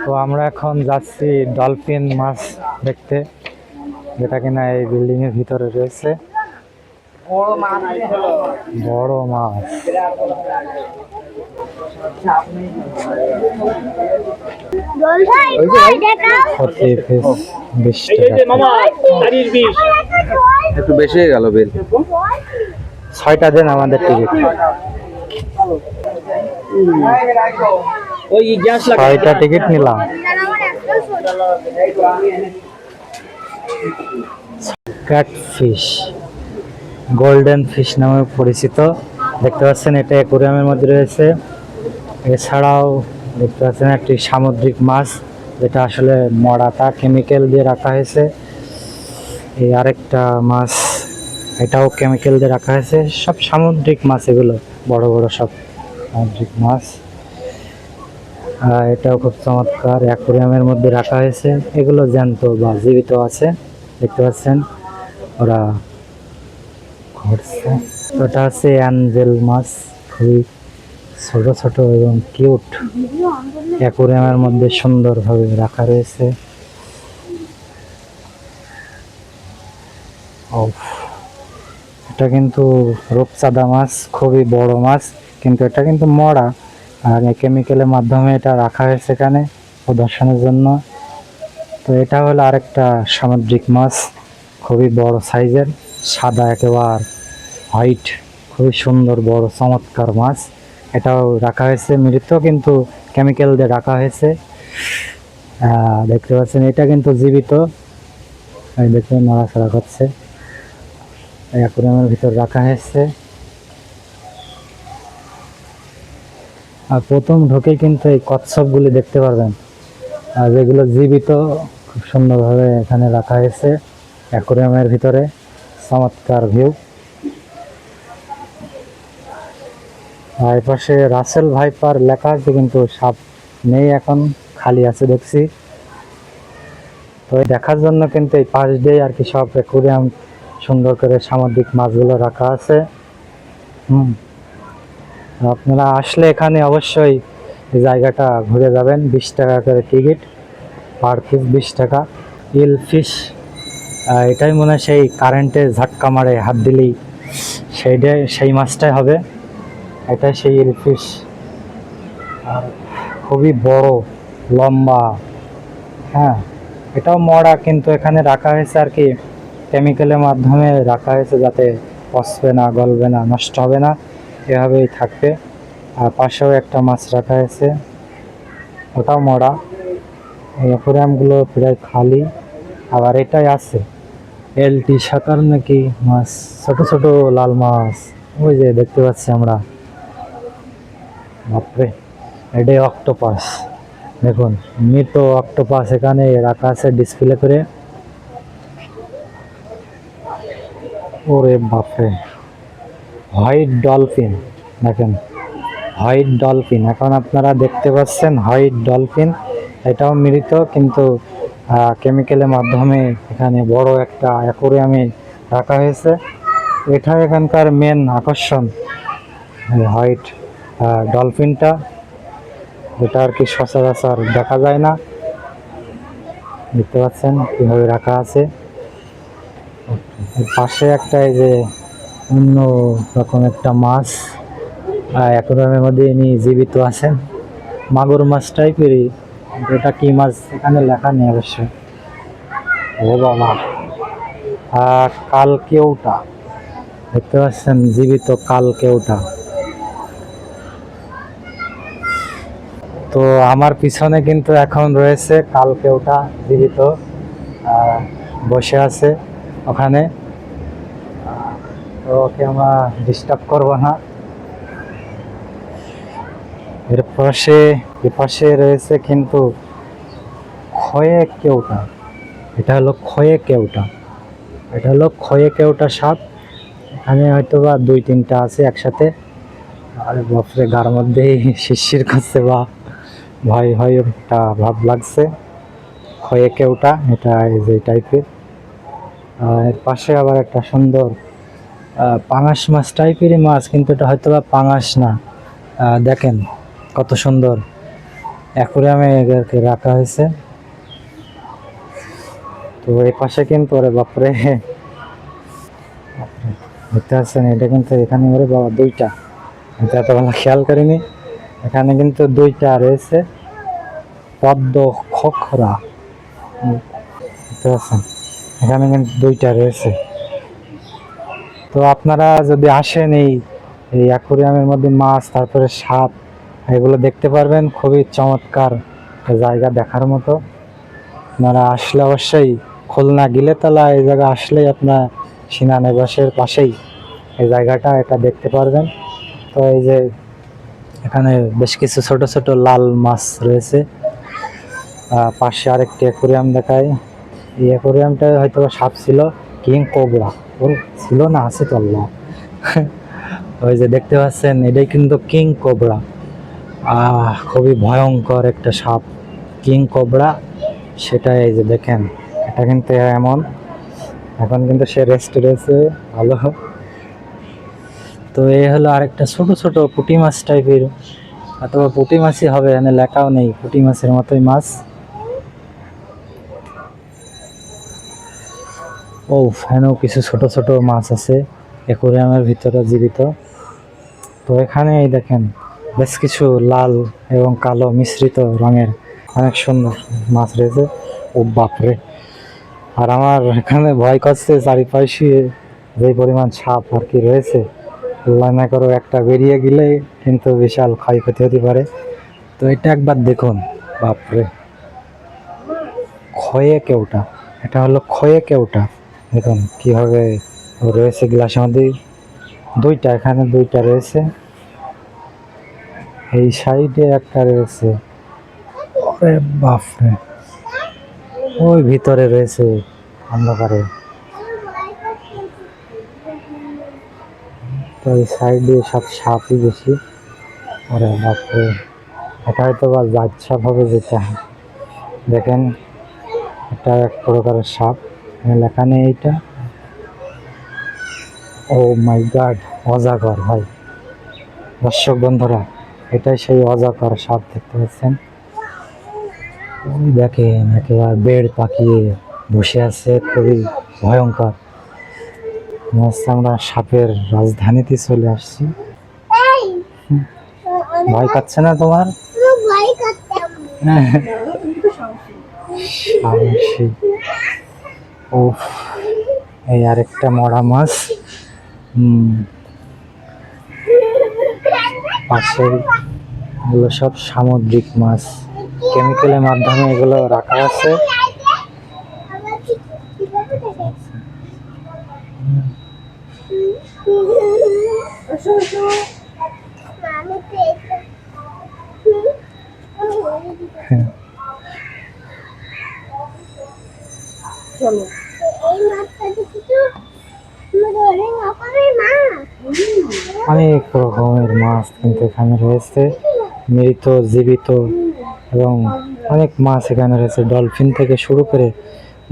তো আমরা এখন যাচ্ছি ডলফিন মাছ দেখতে, যেটা কিনা এই বিল্ডিং এর ভিতরে রয়েছে। বড় মাছ প্রতি পিস 20 টাকা। একটু বেশি হয়ে গেল বিল। 6টা দেন আমাদের টিকিট। 6টা টিকিট নিলাম। ক্যাটফিশ, গোল্ডেন ফিশ নামে পরিচিত। দেখতে পাচ্ছেন এটা অ্যাকুরিয়ামের মধ্যে রয়েছে। এছাড়াও দেখতে পাচ্ছেন একটি সামুদ্রিক মাছ, যেটা আসলে মরাটা কেমিক্যাল দিয়ে রাখা হয়েছে। এই আরেকটা মাছ, এটাও কেমিক্যাল দিয়ে রাখা হয়েছে। সব সামুদ্রিক মাছ, এগুলো বড় বড় সব সামুদ্রিক মাছ। এটাও খুব চমৎকার, অ্যাকুরিয়ামের মধ্যে রাখা হয়েছে। এগুলো জ্যান্ত বা জীবিত আছে, দেখতে পাচ্ছেন ওরা ঘুরছে। ওটা হচ্ছে অ্যাঞ্জেল মাছ, খুবই ছোট ছোট এবং কিউট। অ্যাকুরিয়ামের মধ্যে সুন্দরভাবে রাখা রয়েছে। এটা কিন্তু রূপচাঁদা মাছ, খুবই বড় মাছ, কিন্তু এটা কিন্তু মরা। আর কেমিক্যালের মাধ্যমে এটা রাখা হয়েছে এখানে প্রদর্শনের জন্য। তো এটা হলো আরেকটা সামুদ্রিক মাছ, খুবই বড় সাইজের, সাদা একেবারে হোয়াইট, খুবই সুন্দর বড় চমৎকার মাছ। এটাও রাখা হয়েছে মৃত, কিন্তু কেমিক্যাল দিয়ে রাখা হয়েছে। দেখতে পাচ্ছেন এটা কিন্তু জীবিত, দেখতে নড়াচড়া করছে। অ্যাকুরিয়ামের ভিতর রাখা হয়েছে। আর প্রথম ঢোকেই কিন্তু এই কচ্ছপগুলি দেখতে পারবেন, আর যেগুলো জীবিত, খুব সুন্দরভাবে এখানে রাখা হয়েছে অ্যাকুরিয়ামের ভিতরে। চমৎকার ভিউ। আর এই পাশে রাসেল ভাইপার লেখা আছে, কিন্তু সাপ নেই, এখন খালি আছে দেখছি। তো দেখার জন্য কিন্তু এই পাশ দিয়ে আর কি সব অ্যাকুরিয়াম সুন্দর করে সামুদ্রিক মাছগুলো রাখা আছে। আপনারা আসলে এখানে অবশ্যই এই জায়গাটা ঘুরে যাবেন। 20 টাকা করে টিকিট, পার পিস 20 টাকা। ইল ফিশ, এটাই মনে হয় সেই কারেন্টে ঝাটকা মারে হাত দিলেই সেই মাছটাই হবে। এটাই সেই ইল ফিশ, আর খুবই বড় লম্বা। হ্যাঁ, এটাও মরা, কিন্তু এখানে রাখা হয়েছে আর কি কেমিক্যালের মাধ্যমে রাখা হয়েছে, যাতে পচবে না, গলবে না, নষ্ট হবে না, এভাবেই থাকবে। আর পাশেও একটা মাছ রাখা হয়েছে, ওটাও মরা। এই অ্যাকুরিয়ামগুলো প্রায় খালি। আবার এটাই আছে এলটি সাঁতার নাকি মাছ, ছোট ছোট লাল মাছ, ওই যে দেখতে পাচ্ছি আমরা। বাপরে, এটাই অক্টোপাস, দেখুন মৃত অক্টোপাস এখানে রাখা আছে ডিসপ্লে করে। ওরে বাপরে, হোয়াইট ডলফিন, দেখেন হোয়াইট ডলফিন, এখন আপনারা দেখতে পাচ্ছেন হোয়াইট ডলফিন। এটাও মৃত, কিন্তু কেমিক্যালের মাধ্যমে এখানে বড় একটা অ্যাকুরিয়ামে রাখা হয়েছে। এটা এখানকার মেন আকর্ষণ, হোয়াইট ডলফিনটা, এটা আর কি সচরাচর দেখা যায় না। দেখতে পাচ্ছেন কিভাবে রাখা আছে। পাশে একটা এই যে অন্য রকম একটা মাছ অ্যাকুরিয়ামের মধ্যে ইনি জীবিত আছেন, মাগুর মাছ টাইপেরই, এটা কি মাছ এখানে লেখা নেই অবশ্যই। ও বাবা, কালকেউটা, দেখতে পাচ্ছেন জীবিত কালকেউটা। তো আমার পিছনে কিন্তু এখন রয়েছে কালকেউটা জীবিত, বসে আছে ওখানে। তো ওকে আমরা ডিস্টার্ব করবো না। এর পাশে রয়েছে কিন্তু খয়ে কেউটা, এটা হলো খয়ে কেউটা, এটা হলো খয়ে কেউটা সাপ। এখানে হয়তো বা 2-3টা আছে একসাথে। আর বাপরে, গার মধ্যেই শিরশির করছে বা ভয় ভয় একটা ভাব লাগছে। খয়ে কেউটা, এটা এই যে টাইপের। এর পাশে আবার একটা সুন্দর পাঙাশ মাছ টাইপেরই মাছ, কিন্তু এটা হয়তো বা পাঙাশ না। দেখেন কত সুন্দর অ্যাকুরিয়ামে এদেরকে রাখা হয়েছে। তো এই পাশে কিন্তু ওরে বাপরে দেখতে পাচ্ছেন, এটা কিন্তু এখানে ওরে বাবা দুইটা, এটা এতবেলা খেয়াল করিনি। এখানে কিন্তু দুইটা রয়েছে পদ্ম খোখরা, দেখতে পাচ্ছেন এখানে কিন্তু দুইটা রয়েছে। তো আপনারা যদি আসেন এই এই অ্যাকুরিয়ামের মধ্যে মাছ, তারপরে সাপ এগুলো দেখতে পারবেন। খুবই চমৎকার জায়গা, দেখার মতো। আপনারা আসলে অবশ্যই খুলনা গিলেতলা এই জায়গা আসলেই আপনার সিনানিবাসের পাশেই এই জায়গাটা, এটা দেখতে পারবেন। তো এই যে এখানে বেশ কিছু ছোট ছোট লাল মাছ রয়েছে। পাশে আরেকটি অ্যাকুরিয়াম দেখায়। এই অ্যাকুরিয়ামটা হয়তো সাপ ছিল, কিং কোবরা ও ছিল না, আছে তো আল্লাহ। ওই যে দেখতে পাচ্ছেন, এটাই কিন্তু কিং কোবরা। খুবই ভয়ঙ্কর একটা সাপ, কিং কোবরা। সেটা এই যে দেখেন, এটা কিন্তু এমন, এখন কিন্তু সে রেস্ট রয়েছে, ভালো। তো এই হলো আরেকটা ছোট ছোট পুঁটি মাছ টাইপের, অথবা পুঁটি মাছই হবে, এখানে লেখাও নেই, পুঁটি মাছের মতোই মাছ। ও ফ্যানেও কিছু ছোট ছোট মাছ আছে অ্যাকুরিয়ামের ভিতরে জীবিত। তো এখানে এই দেখেন বেশ কিছু লাল এবং কালো মিশ্রিত রঙের অনেক সুন্দর মাছ রয়েছে। ও বাপরে, আর আমার এখানে ভয় করছে, চারিপাশে যে পরিমাণ সাপ আর কি রয়েছে, আল্লাহ না করো একটা বেরিয়ে গেলে কিন্তু বিশাল ক্ষয়ক্ষতি হতে পারে। তো এটা একবার দেখুন, বাপরে, ক্ষয়ে কেউটা, এটা হলো ক্ষয়ে কেউটা। দেখুন কিভাবে রয়েছে গ্লাসের মধ্যে, দুইটা, এখানে দুইটা রয়েছে, এই সাইডে একটা রয়েছে। ওরে বাপরে, ওই ভিতরে রয়েছে অন্ধকারে। তো এই সাইডে সব সাপই বেশি। ওরে বাপরে, এটা হয়তো বা জাত সাপ হবে যেটা, দেখেন এটা এক প্রকারের সাপ, লেখা নেই এইটা। ও মাই গড, অজাগর ভাই। দর্শক বন্ধুরা, এটাই সেই অজাগর সাপ, দেখতে পাচ্ছেন। ওই দেখেন একেবারে বেড় পাকিয়ে বসে আছে, খুবই ভয়ঙ্কর। মনে হচ্ছে আমরা সাপের রাজধানীতে চলে আসছি। ভয় পাচ্ছে না তোমার? সাহসী। উফ, এই আরেকটা মরা মাছ। পাশে এগুলো সব সামুদ্রিক মাছ, কেমিক্যালের মাধ্যমে এগুলো রাখা আছে। অনেক রকমের মাছ কিন্তু এখানে রয়েছে, মৃত, জীবিত, এবং অনেক মাছ এখানে রয়েছে। ডলফিন থেকে শুরু করে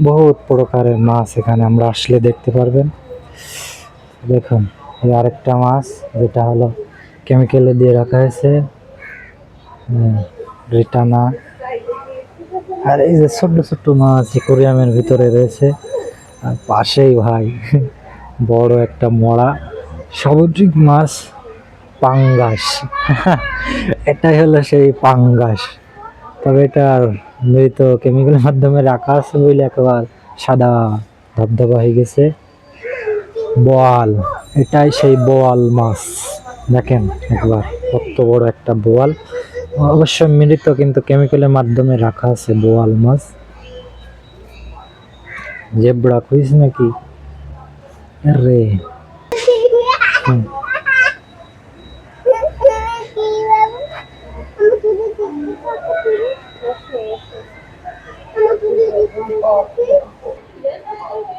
বহুত প্রকারের মাছ এখানে আমরা আসলে দেখতে পারবেন। দেখুন এই আরেকটা মাছ, যেটা হলো কেমিক্যালে দিয়ে রাখা হয়েছে, রিটানা। আর এই যে ছোট্ট ছোট্ট মাছ অ্যাকুরিয়ামের ভিতরে রয়েছে, আর পাশেই ভাই বড় একটা মরা সামুদ্রিক মাছ, পাঙ্গাস। এটাই হলো সেই পাঙ্গাস, তবে এটা মৃত কেমিক্যালের মাধ্যমে রাখা আছে বলে একেবারে সাদা ধবধবা হয়ে গেছে। বোয়াল, এটাই সেই বোয়াল মাছ, দেখেন একবার কত বড় একটা বোয়াল। অবশ্যই মৃত, কিন্তু কেমিক্যালের মাধ্যমে রাখা আছে বোয়াল মাছ। জেব্রা কুইজ নাকি রে।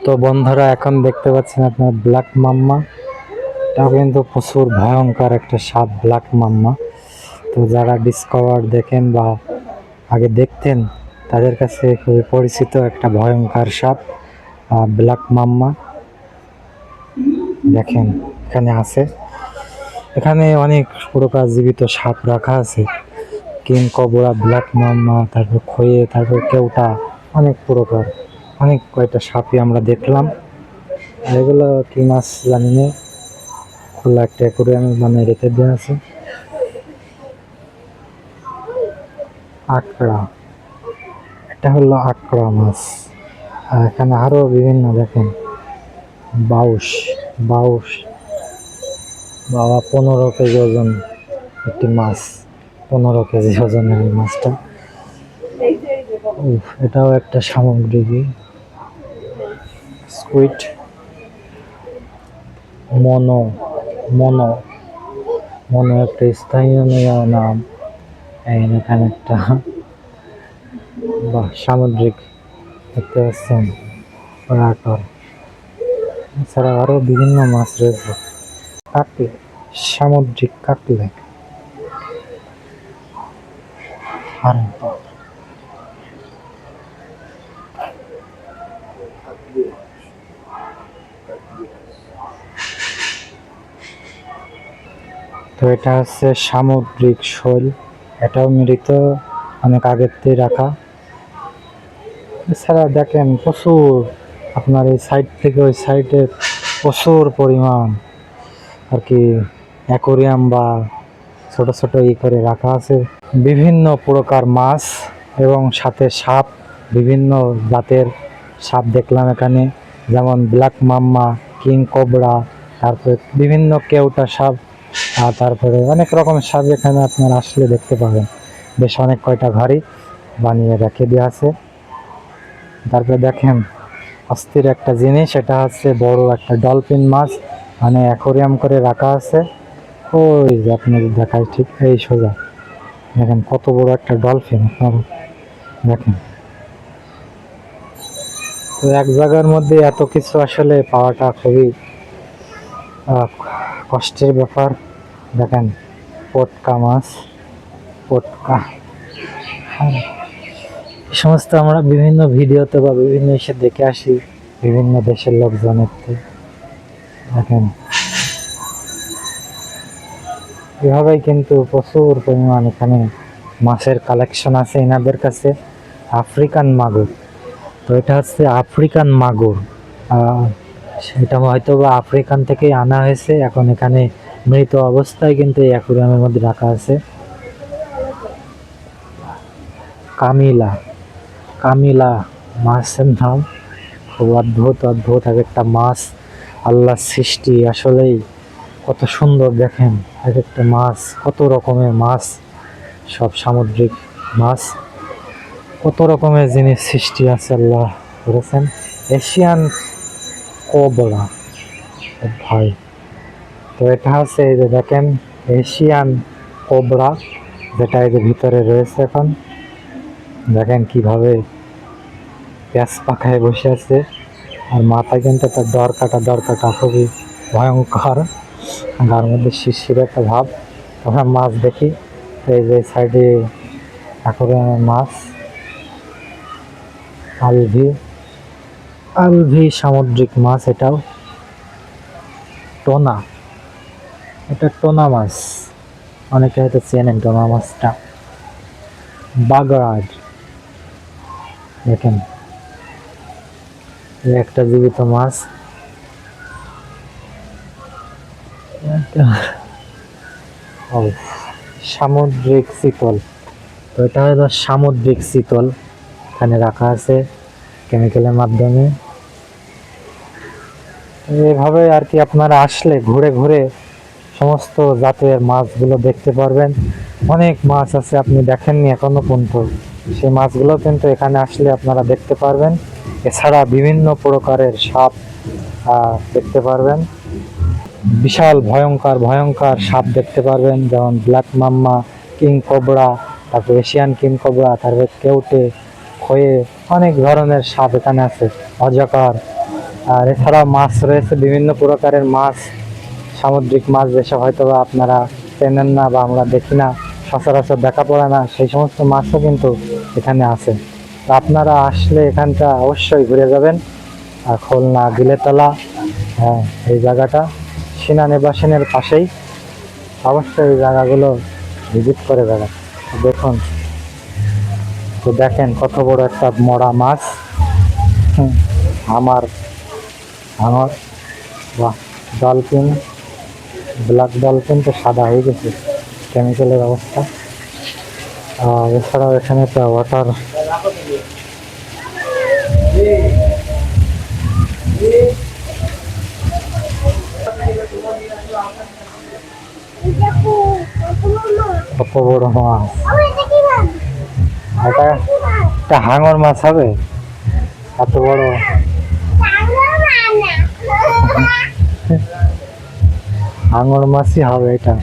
তো বন্ধুরা, এখন দেখতে পাচ্ছেন আপনার ব্ল্যাক মাম্মা, এটা কিন্তু প্রচুর ভয়ঙ্কর একটা সাপ, ব্ল্যাক মাম্মা। তো যারা ডিসকভার দেখেন বা আগে দেখতেন, তাদের কাছে খুবই পরিচিত একটা ভয়ঙ্কর সাপ, ব্ল্যাক মাম্মা। দেখেন এখানে আছে, এখানে অনেক প্রকার জীবিত সাপ রাখা আছে। কিং কবরা, ব্ল্যাক মাম্মা, তারপর খয়ে, তারপর কেউটা, অনেক প্রকার, অনেক কয়টা সাপই আমরা দেখলাম। আর এগুলো কি মাছ জানি না, খোলা একটা অ্যাকুরিয়ামে মানে রেখে দেওয়া আছে। আকড়া, এটা হলো আকড়া মাছ। আর এখানে আরো বিভিন্ন দেখেন বাউস, বাউস বাবা 15 কেজি ওজন একটি মাছ, 15 কেজি ওজনের এই মাছটা। এটাও একটা সামগ্রী। স্কুইড, মনো, মনো, মনো একটা স্থানীয় নাম। এখানে একটা বা সামুদ্রিক দেখতে পাচ্ছেন রাটর, এছাড়া আরো বিভিন্ন মাছ রয়েছে। কাকলে, সামুদ্রিক কাকলে। আর তো এটা হচ্ছে সামুদ্রিক শৈল, এটাও মৃত, অনেক আগের থেকে রাখা। এছাড়া দেখেন প্রচুর, আপনার এই সাইড থেকে ওই সাইডে প্রচুর পরিমাণ আর কি অ্যাকোরিয়াম বা ছোট ছোট করে রাখা আছে বিভিন্ন প্রকার মাছ এবং সাথে সাপ, বিভিন্ন জাতের সাপ দেখলাম এখানে, যেমন ব্ল্যাক মাম্মা, কিং কোবরা, তারপরে বিভিন্ন কেউটা সাপ, আর তারপরে অনেক রকমের সাপ এখানে আপনারা আসলে দেখতে পাবেন। বেশ অনেক কয়টা ঘরই বানিয়ে রেখে দেওয়া আছে। তারপরে দেখেন অস্থির একটা জিনিস, এটা হচ্ছে বড় একটা ডলফিন মাছ, মানে অ্যাকোরিয়াম করে রাখা আছে। ওই যে আপনাদের দেখায় ঠিক এই সোজা, দেখেন কত বড় একটা ডলফিন, আপনারা দেখেন। তো এক জায়গার মধ্যে এত কিছু আসলে পাওয়াটা খুবই কষ্টের ব্যাপার। দেখেন পটকা মাছ, পটকা, এই সমস্ত আমরা বিভিন্ন ভিডিওতে বা বিভিন্ন এসে দেখে আসি বিভিন্ন দেশের লোকজনের। দেখেন এভাবেই কিন্তু প্রচুর পরিমাণ এখানে মাছের কালেকশন আছে এনাদের কাছে। আফ্রিকান মাগুর, তো এটা হচ্ছে আফ্রিকান মাগুর, সেটা হয়তো বা আফ্রিকান থেকেই আনা হয়েছে, এখন এখানে মৃত অবস্থায় কিন্তু এই অ্যাকুরিয়ামের মধ্যে রাখা আছে। কামিলা, কামিলা মাছের নাম, খুব অদ্ভুত অদ্ভুত এক একটা মাছ, আল্লাহর সৃষ্টি আসলেই কত সুন্দর। দেখেন এক একটা মাছ, কত রকমের মাছ, সব সামুদ্রিক মাছ, কত রকমের জিনিস সৃষ্টি আছে আল্লাহ করেছেন। এশিয়ান কোবরা ভাই, তো এটা হচ্ছে এই যে দেখেন এশিয়ান কোবরা, যেটা এই যে ভিতরে রয়েছে। এখন দেখেন কিভাবে প্যাঁচ পাখায় বসে আছে, আর মাথায় কিন্তু একটা ডর কাটা খুবই ভয়ঙ্কর, গার মধ্যে শিরশির একটা ভাব। আমরা মাছ দেখি, এই যে সাইডে অ্যাকোরিয়ামের মাছ, আলভি, আলভি সামুদ্রিক মাছ, এটাও টোনা, এটা টোনা মাছ, অনেকে হয়তো চেনেন টোনা মাছটা। বাগরাজ, দেখেন একটা জীবিত মাছ। সামুদ্রিক চিতল, তো এটা হলো সামুদ্রিক চিতল, এখানে রাখা আছে কেমিক্যালের মাধ্যমে। এভাবে আর কি আপনারা আসলে ঘুরে ঘুরে সমস্ত জাতের মাছগুলো দেখতে পারবেন। অনেক মাছ আছে আপনি দেখেননি এখনো পর্যন্ত, সেই মাছগুলো কিন্তু এখানে আসলে আপনারা দেখতে পারবেন। এছাড়া বিভিন্ন প্রকারের সাপ দেখতে পারবেন, বিশাল ভয়ঙ্কর ভয়ঙ্কর সাপ দেখতে পারবেন, যেমন ব্ল্যাক মাম্মা, কিং কোবরা, তারপর এশিয়ান কিং কোবরা, তারপর কেউটে, খয়ে, অনেক ধরনের সাপ এখানে আছে, অজগর। আর এছাড়াও মাছ রয়েছে বিভিন্ন প্রকারের মাছ, সামুদ্রিক মাছ যেসব হয়তো বা আপনারা চেনেন না বা আমরা দেখি না, সচরাচর দেখা পড়ে না, সেই সমস্ত মাছও কিন্তু এখানে আছে। তো আপনারা আসলে এখানটা অবশ্যই ঘুরে যাবেন। আর খুলনা গিলেতলা, হ্যাঁ এই জায়গাটা সেনানিবাসনের পাশেই, অবশ্যই এই জায়গাগুলো ভিজিট করে যাবেন। দেখুন, তো দেখেন কত বড় একটা মরা মাছ। আমার আমার বাহ, ডলফিন, ব্ল্যাক ডলফিন তো সাদা হয়ে গেছে কেমিক্যালের অবস্থা। এছাড়াও এখানে একটা ওয়াটার, কত বড় মাছ। এটা একটা হাঙর মাছ হবে, এত বড়। হাঙর মাছই হবে এটা।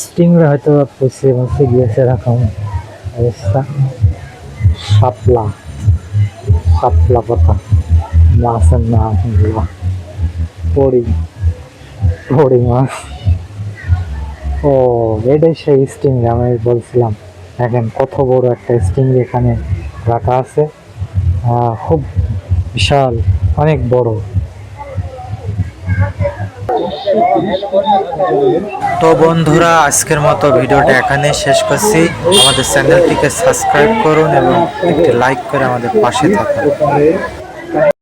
স্টিংরা হয়তো পচে মচে গিয়েছে, এরকম অবস্থা। শাপলা, শাপলা পাতা মাছের নাম এগুলো। পড়ি, পড়ি মাছ। ও, এটাই সেই স্টিং আমি বলছিলাম। দেখেন কত বড় একটা স্টিং এখানে রাখা আছে, খুব বিশাল, অনেক বড়। তো বন্ধুরা, আজকের মতো ভিডিওটা এখানে শেষ করছি। আমাদের চ্যানেলটিকে সাবস্ক্রাইব করুন এবং একটি লাইক করে আমাদের পাশে থাকুন।